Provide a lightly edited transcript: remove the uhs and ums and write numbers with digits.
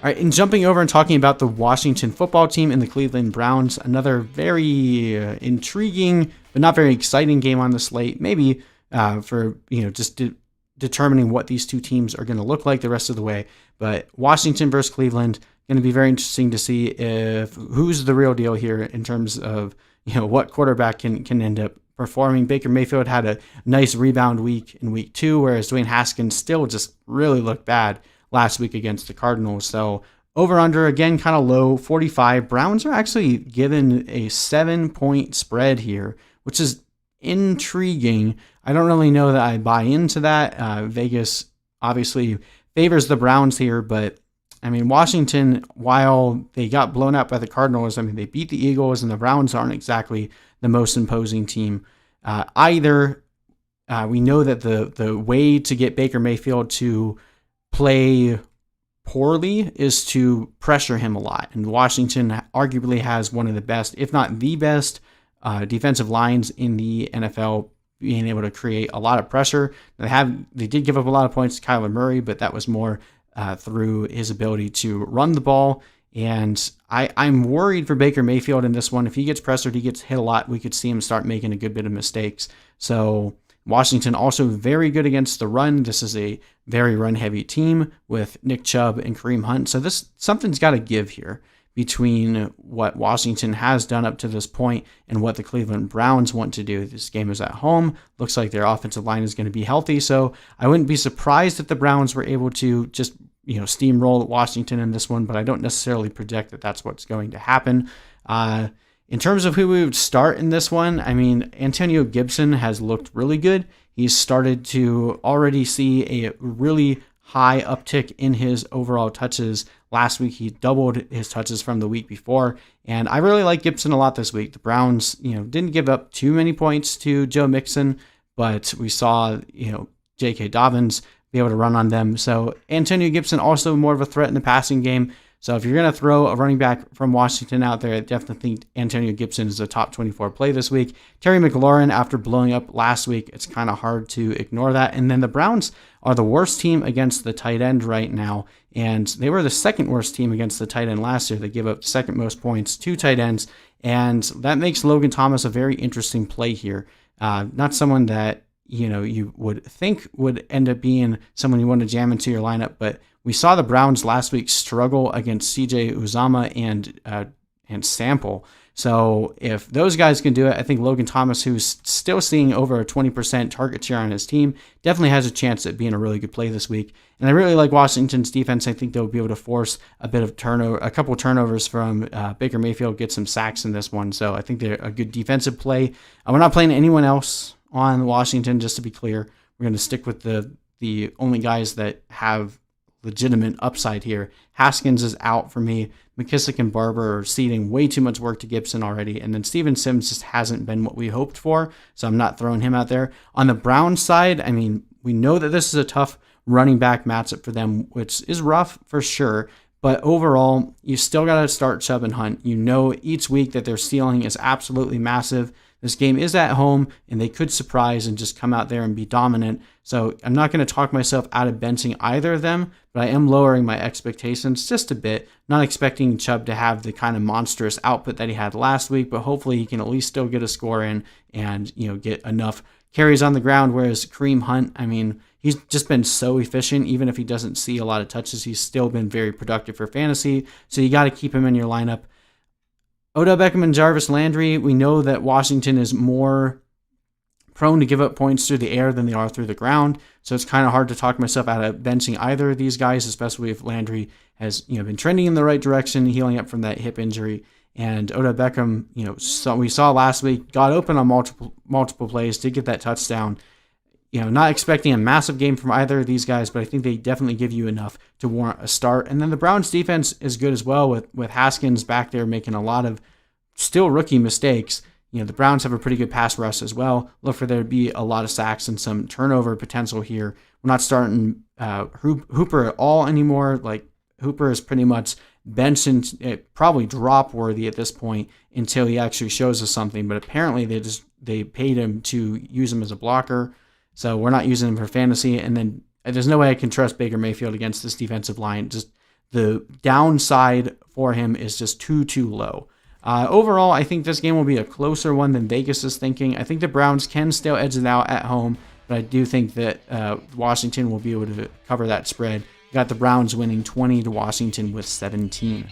All right, and jumping over and talking about the Washington football team and the Cleveland Browns, another very intriguing but not very exciting game on the slate. Maybe for just determining what these two teams are going to look like the rest of the way. But Washington versus Cleveland, going to be very interesting to see if who's the real deal here in terms of what quarterback can end up performing. Baker Mayfield had a nice rebound week in week 2, whereas Dwayne Haskins still just really looked bad last week against the Cardinals. So over under again, kind of low, 45. Browns are actually given a 7-point spread here, which is intriguing. I don't really know that I buy into that. Vegas obviously favors the Browns here, but I mean, Washington, while they got blown out by the Cardinals, I mean, they beat the Eagles, and the Browns aren't exactly the most imposing team either. We know that the way to get Baker Mayfield to play poorly is to pressure him a lot. And Washington arguably has one of the best, if not the best, defensive lines in the NFL, being able to create a lot of pressure. They did give up a lot of points to Kyler Murray, but that was more through his ability to run the ball. And I'm worried for Baker Mayfield in this one. If he gets pressured, he gets hit a lot, we could see him start making a good bit of mistakes. So Washington also very good against the run. This is a very run-heavy team with Nick Chubb and Kareem Hunt. So something's got to give here between what Washington has done up to this point and what the Cleveland Browns want to do. This game is at home. Looks like their offensive line is going to be healthy. So I wouldn't be surprised if the Browns were able to just steamroll Washington in this one, but I don't necessarily project that that's what's going to happen. In terms of who we would start in this one, I mean, Antonio Gibson has looked really good. He's started to already see a really high uptick in his overall touches. Last week, he doubled his touches from the week before, and I really like Gibson a lot this week. The Browns, didn't give up too many points to Joe Mixon, but we saw, J.K. Dobbins be able to run on them. So Antonio Gibson also more of a threat in the passing game. So if you're going to throw a running back from Washington out there, I definitely think Antonio Gibson is a top 24 play this week. Terry McLaurin, after blowing up last week, it's kind of hard to ignore that. And then the Browns are the worst team against the tight end right now. And they were the second worst team against the tight end last year. They give up second most points to tight ends. And that makes Logan Thomas a very interesting play here. Not someone that you would think would end up being someone you want to jam into your lineup, but we saw the Browns last week struggle against CJ Uzomah and Sample. So if those guys can do it, I think Logan Thomas, who's still seeing over a 20% target share on his team, definitely has a chance at being a really good play this week. And I really like Washington's defense. I think they'll be able to force a couple turnovers from Baker Mayfield, get some sacks in this one. So I think they're a good defensive play. We're not playing anyone else on Washington, just to be clear. We're going to stick with the only guys that have legitimate upside here. Haskins is out for me. McKissick and Barber are ceding way too much work to Gibson already. And then Steven Sims just hasn't been what we hoped for. So I'm not throwing him out there. On the Browns side, I mean, we know that this is a tough running back matchup for them, which is rough for sure. But overall, you still got to start Chubb and Hunt. Each week that their ceiling is absolutely massive. This game is at home, and they could surprise and just come out there and be dominant. So I'm not going to talk myself out of benching either of them, but I am lowering my expectations just a bit. Not expecting Chubb to have the kind of monstrous output that he had last week, but hopefully he can at least still get a score in and get enough carries on the ground. Whereas Kareem Hunt, I mean, he's just been so efficient. Even if he doesn't see a lot of touches, he's still been very productive for fantasy. So you got to keep him in your lineup. Odell Beckham and Jarvis Landry, we know that Washington is more prone to give up points through the air than they are through the ground. So it's kind of hard to talk myself out of benching either of these guys, especially if Landry has been trending in the right direction, healing up from that hip injury. And Odell Beckham, we saw last week, got open on multiple plays, did get that touchdown. Not expecting a massive game from either of these guys, but I think they definitely give you enough to warrant a start. And then the Browns defense is good as well with Haskins back there making a lot of still rookie mistakes. The Browns have a pretty good pass rush as well. Look for there to be a lot of sacks and some turnover potential here. We're not starting Hooper at all anymore. Like, Hooper is pretty much benched and probably drop worthy at this point until he actually shows us something. But apparently they paid him to use him as a blocker. So we're not using him for fantasy. And then there's no way I can trust Baker Mayfield against this defensive line. Just the downside for him is just too low. Overall, I think this game will be a closer one than Vegas is thinking. I think the Browns can still edge it out at home, but I do think that Washington will be able to cover that spread. Got the Browns winning 20 to Washington with 17.